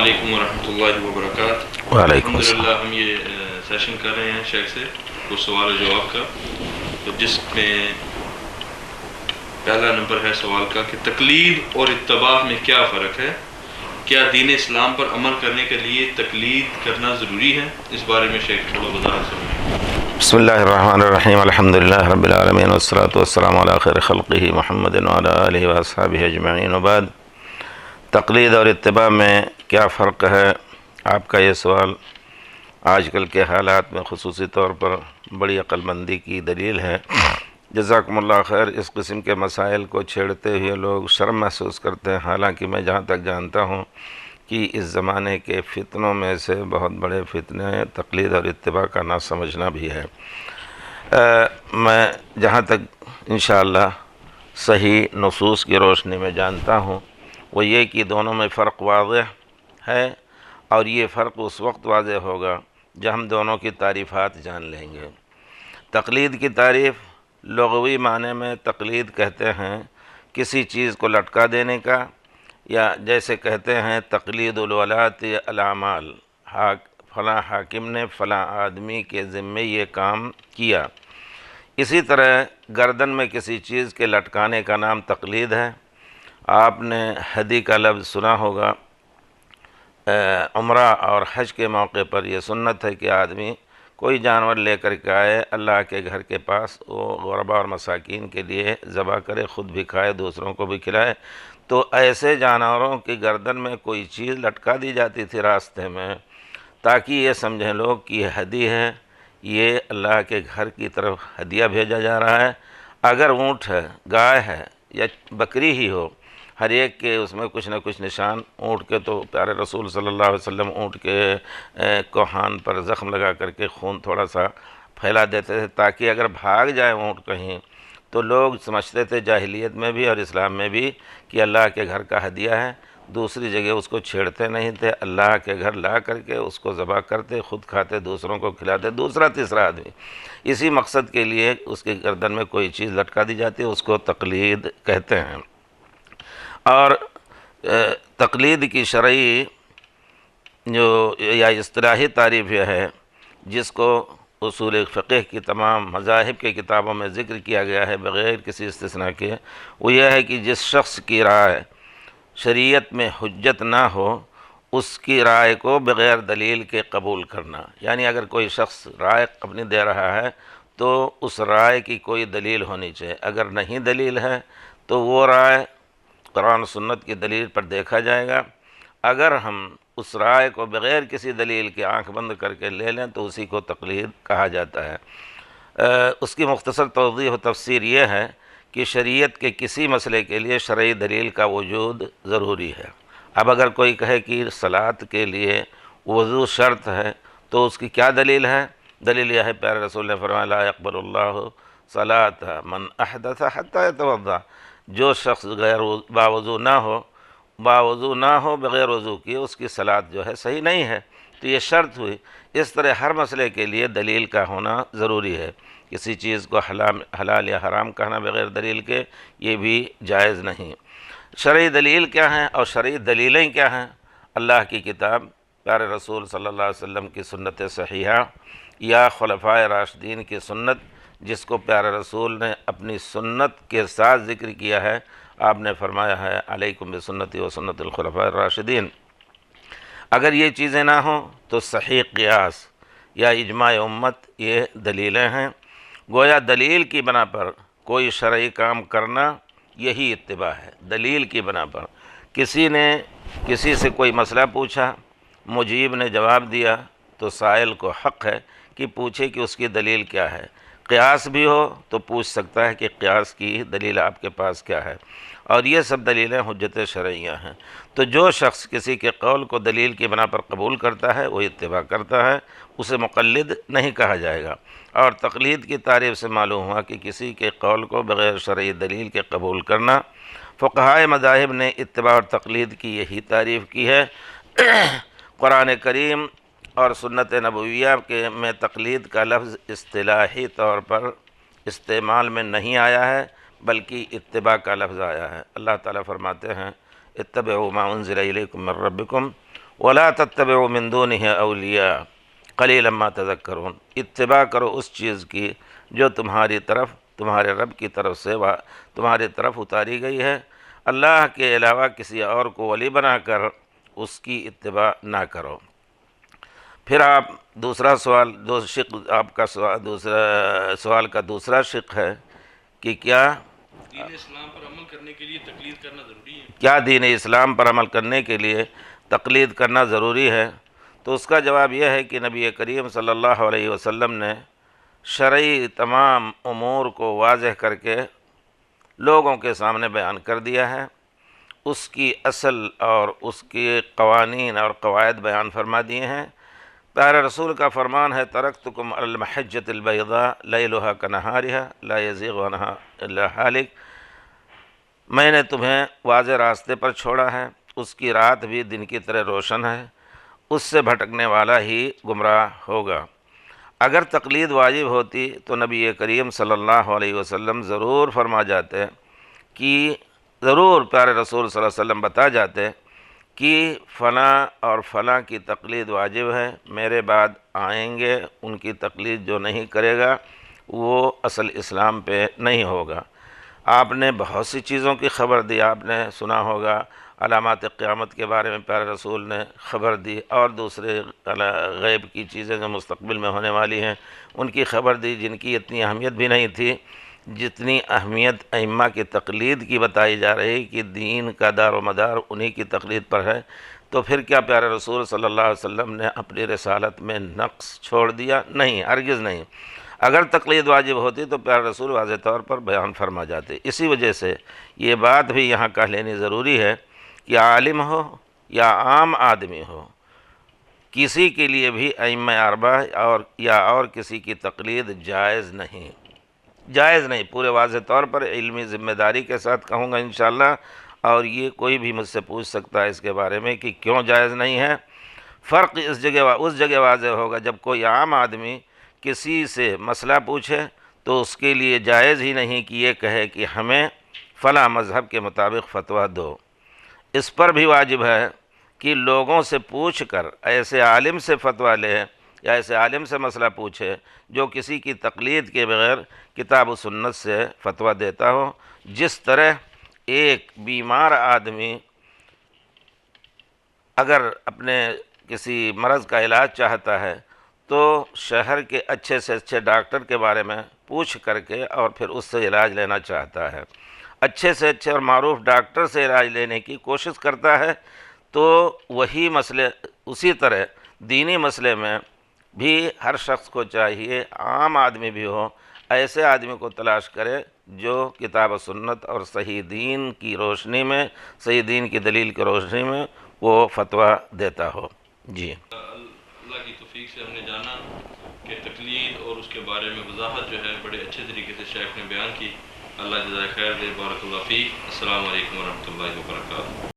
علیکم ورحمۃ اللہ وبرکاتہ۔ وعلیکم السلام۔ الحمدللہ ہم یہ سیشن کر رہے ہیں شیخ سے کچھ سوال و جواب کا، تو جس میں پہلا نمبر ہے سوال کا کہ تقلید اور اتباع میں کیا فرق ہے؟ کیا دین اسلام پر عمل کرنے کے لیے تقلید کرنا ضروری ہے؟ اس بارے میں شیخ تھوڑا وضاحت فرمائیں۔ بسم اللہ الرحمن الرحیم، الحمدللہ رب العالمین والصلاة والسلام علی خیر خلقہ محمد وعلی آلہ واصحابہ اجمعین، وبعد۔ تقلید اور اتباع میں کیا فرق ہے؟ آپ کا یہ سوال آج کل کے حالات میں خصوصی طور پر بڑی عقل مندی کی دلیل ہے۔ جزاکم اللہ خیر۔ اس قسم کے مسائل کو چھیڑتے ہوئے لوگ شرم محسوس کرتے ہیں، حالانکہ میں جہاں تک جانتا ہوں کہ اس زمانے کے فتنوں میں سے بہت بڑے فتنے تقلید اور اتباع کا نہ سمجھنا بھی ہے۔ میں جہاں تک انشاءاللہ صحیح نصوص کی روشنی میں جانتا ہوں وہ یہ کہ دونوں میں فرق واضح ہے، اور یہ فرق اس وقت واضح ہوگا جب ہم دونوں کی تعریفات جان لیں گے۔ تقلید کی تعریف لغوی معنی میں تقلید کہتے ہیں کسی چیز کو لٹکا دینے کا، یا جیسے کہتے ہیں تقلید الولاۃ الاعمال، فلاں حاکم نے فلاں آدمی کے ذمے یہ کام کیا۔ اسی طرح گردن میں کسی چیز کے لٹکانے کا نام تقلید ہے۔ آپ نے ہدی کا لفظ سنا ہوگا۔ عمرہ اور حج کے موقع پر یہ سنت ہے کہ آدمی کوئی جانور لے کر کے آئے اللہ کے گھر کے پاس، وہ غرباء اور مساکین کے لیے ذبح کرے، خود بھی کھائے، دوسروں کو بھی کھلائے۔ تو ایسے جانوروں کی گردن میں کوئی چیز لٹکا دی جاتی تھی راستے میں، تاکہ یہ سمجھیں لوگ کہ یہ ہدی ہے، یہ اللہ کے گھر کی طرف ہدیہ بھیجا جا رہا ہے۔ اگر اونٹ ہے، گائے ہے یا بکری ہی ہو، ہر ایک کے اس میں کچھ نہ کچھ نشان۔ اونٹ کے تو پیارے رسول صلی اللہ علیہ وسلم اونٹ کے کوہان پر زخم لگا کر کے خون تھوڑا سا پھیلا دیتے تھے، تاکہ اگر بھاگ جائے اونٹ کہیں تو لوگ سمجھتے تھے جاہلیت میں بھی اور اسلام میں بھی کہ اللہ کے گھر کا ہدیہ ہے، دوسری جگہ اس کو چھیڑتے نہیں تھے، اللہ کے گھر لا کر کے اس کو ذبح کرتے، خود کھاتے، دوسروں کو کھلاتے، دوسرا تیسرا آدمی۔ اسی مقصد کے لیے اس کی گردن میں کوئی چیز لٹکا دی جاتی ہے، اس کو تقلید کہتے ہیں۔ اور تقلید کی شرعی جو یا اصطلاحی تعریف یہ ہے، جس کو اصول فقہ کی تمام مذاہب کے کتابوں میں ذکر کیا گیا ہے بغیر کسی استثناء کے، وہ یہ ہے کہ جس شخص کی رائے شریعت میں حجت نہ ہو، اس کی رائے کو بغیر دلیل کے قبول کرنا۔ یعنی اگر کوئی شخص رائے اپنی دے رہا ہے تو اس رائے کی کوئی دلیل ہونی چاہیے۔ اگر نہیں دلیل ہے تو وہ رائے قرآن و سنت کی دلیل پر دیکھا جائے گا۔ اگر ہم اس رائے کو بغیر کسی دلیل کے آنکھ بند کر کے لے لیں تو اسی کو تقلید کہا جاتا ہے۔ اس کی مختصر توضیح و تفسیر یہ ہے کہ شریعت کے کسی مسئلے کے لیے شرعی دلیل کا وجود ضروری ہے۔ اب اگر کوئی کہے کہ صلاۃ کے لیے وضو شرط ہے تو اس کی کیا دلیل ہے؟ دلیل یہ ہے پیارے رسول نے فرمایا لا يقبل اللہ صلاۃ من احدث حتی یتوضا، جو شخص باوضو نہ ہو بغیر وضو کیے اس کی صلاۃ جو ہے صحیح نہیں ہے۔ تو یہ شرط ہوئی۔ اس طرح ہر مسئلے کے لیے دلیل کا ہونا ضروری ہے۔ کسی چیز کو حلال یا حرام کہنا بغیر دلیل کے یہ بھی جائز نہیں۔ شرعی دلیل کیا ہیں اور شرعی دلیلیں کیا ہیں؟ اللہ کی کتاب، پیارے رسول صلی اللہ علیہ وسلم کی سنت صحیحہ یا خلفائے راشدین کی سنت، جس کو پیارے رسول نے اپنی سنت کے ساتھ ذکر کیا ہے۔ آپ نے فرمایا ہے علیکم بسنتی و سنت الخلفاء الراشدین۔ اگر یہ چیزیں نہ ہوں تو صحیح قیاس یا اجماع امت یہ دلیلیں ہیں۔ گویا دلیل کی بنا پر کوئی شرعی کام کرنا یہی اتباع ہے۔ دلیل کی بنا پر کسی سے کوئی مسئلہ پوچھا، مجیب نے جواب دیا تو سائل کو حق ہے کہ پوچھے کہ اس کی دلیل کیا ہے۔ قیاس بھی ہو تو پوچھ سکتا ہے کہ قیاس کی دلیل آپ کے پاس کیا ہے، اور یہ سب دلیلیں حجت شرعیہ ہیں۔ تو جو شخص کسی کے قول کو دلیل کی بنا پر قبول کرتا ہے وہ اتباع کرتا ہے، اسے مقلد نہیں کہا جائے گا۔ اور تقلید کی تعریف سے معلوم ہوا کہ کسی کے قول کو بغیر شرعی دلیل کے قبول کرنا۔ فقہائے مذاہب نے اتباع اور تقلید کی یہی تعریف کی ہے۔ قرآن کریم اور سنت نبویہ میں تقلید کا لفظ اصطلاحی طور پر استعمال میں نہیں آیا ہے، بلکہ اتباع کا لفظ آیا ہے۔ اللہ تعالیٰ فرماتے ہیں اتبعوا ما انزل الیکم من ربکم ولا تتبعوا من دونه اولیاء قلیلا ما تذکرون، اتباع کرو اس چیز کی جو تمہاری طرف، تمہارے رب کی طرف سے تمہاری طرف اتاری گئی ہے، اللہ کے علاوہ کسی اور کو ولی بنا کر اس کی اتباع نہ کرو۔ پھر آپ دوسرا سوال، آپ کا سوال، دوسرا سوال کا دوسرا شق ہے کہ کیا دین اسلام پر عمل کرنے کے لیے تقلید کرنا ضروری ہے؟ کیا دین اسلام پر عمل کرنے کے لیے تقلید کرنا ضروری ہے؟ تو اس کا جواب یہ ہے کہ نبی کریم صلی اللہ علیہ وسلم نے شرعی تمام امور کو واضح کر کے لوگوں کے سامنے بیان کر دیا ہے، اس کی اصل اور اس کے قوانین اور قواعد بیان فرما دیے ہیں۔ پیارے رسول کا فرمان ہے ترکتکم علی المحجۃ البیضاء لیلھا کنہارھا لا یزیغ عنہا الا ہالک، میں نے تمہیں واضح راستے پر چھوڑا ہے، اس کی رات بھی دن کی طرح روشن ہے، اس سے بھٹکنے والا ہی گمراہ ہوگا۔ اگر تقلید واجب ہوتی تو نبی کریم صلی اللہ علیہ وسلم ضرور فرما جاتے کہ ضرور پیارے رسول صلی اللہ علیہ وسلم بتا جاتے کہ فلاں اور فلاں کی تقلید واجب ہے، میرے بعد آئیں گے، ان کی تقلید جو نہیں کرے گا وہ اصل اسلام پہ نہیں ہوگا۔ آپ نے بہت سی چیزوں کی خبر دی، آپ نے سنا ہوگا علامات قیامت کے بارے میں پیارے رسول نے خبر دی، اور دوسرے غیب کی چیزیں جو مستقبل میں ہونے والی ہیں ان کی خبر دی، جن کی اتنی اہمیت بھی نہیں تھی جتنی اہمیت ائمہ کی تقلید کی بتائی جا رہی کہ دین کا دار و مدار انہی کی تقلید پر ہے۔ تو پھر کیا پیارے رسول صلی اللہ علیہ وسلم نے اپنی رسالت میں نقص چھوڑ دیا؟ نہیں، ہرگز نہیں۔ اگر تقلید واجب ہوتی تو پیارے رسول واضح طور پر بیان فرما جاتے۔ اسی وجہ سے یہ بات بھی یہاں کہہ لینی ضروری ہے کہ عالم ہو یا عام آدمی ہو، کسی کے لیے بھی ائمہ اربعہ اور کسی کی تقلید جائز نہیں، جائز نہیں، پورے واضح طور پر علمی ذمہ داری کے ساتھ کہوں گا انشاءاللہ، اور یہ کوئی بھی مجھ سے پوچھ سکتا ہے اس کے بارے میں کہ کیوں جائز نہیں ہے۔ فرق اس جگہ واضح ہوگا جب کوئی عام آدمی کسی سے مسئلہ پوچھے تو اس کے لیے جائز ہی نہیں کہ یہ کہے کہ ہمیں فلاں مذہب کے مطابق فتویٰ دو۔ اس پر بھی واجب ہے کہ لوگوں سے پوچھ کر ایسے عالم سے فتویٰ لے یا ایسے عالم سے مسئلہ پوچھے جو کسی کی تقلید کے بغیر کتاب و سنت سے فتویٰ دیتا ہو۔ جس طرح ایک بیمار آدمی اگر اپنے کسی مرض کا علاج چاہتا ہے تو شہر کے اچھے سے اچھے ڈاکٹر کے بارے میں پوچھ کر کے اور پھر اس سے علاج لینا چاہتا ہے، اچھے سے اچھے اور معروف ڈاکٹر سے علاج لینے کی کوشش کرتا ہے، تو وہی مسئلے اسی طرح دینی مسئلے میں بھی ہر شخص کو چاہیے، عام آدمی بھی ہو، ایسے آدمی کو تلاش کرے جو کتاب و سنت اور صحیح دین کی روشنی میں، صحیح دین کی دلیل کی روشنی میں وہ فتویٰ دیتا ہو۔ جی، اللہ کی توفیق سے ہم نے جانا کہ تقلید اور اس کے بارے میں وضاحت جو ہے بڑے اچھے طریقے سے شیخ نے بیان کی۔ اللہ جزائے خیر دے، بارک اللہ فیک۔ السلام علیکم ورحمۃ اللہ وبرکاتہ۔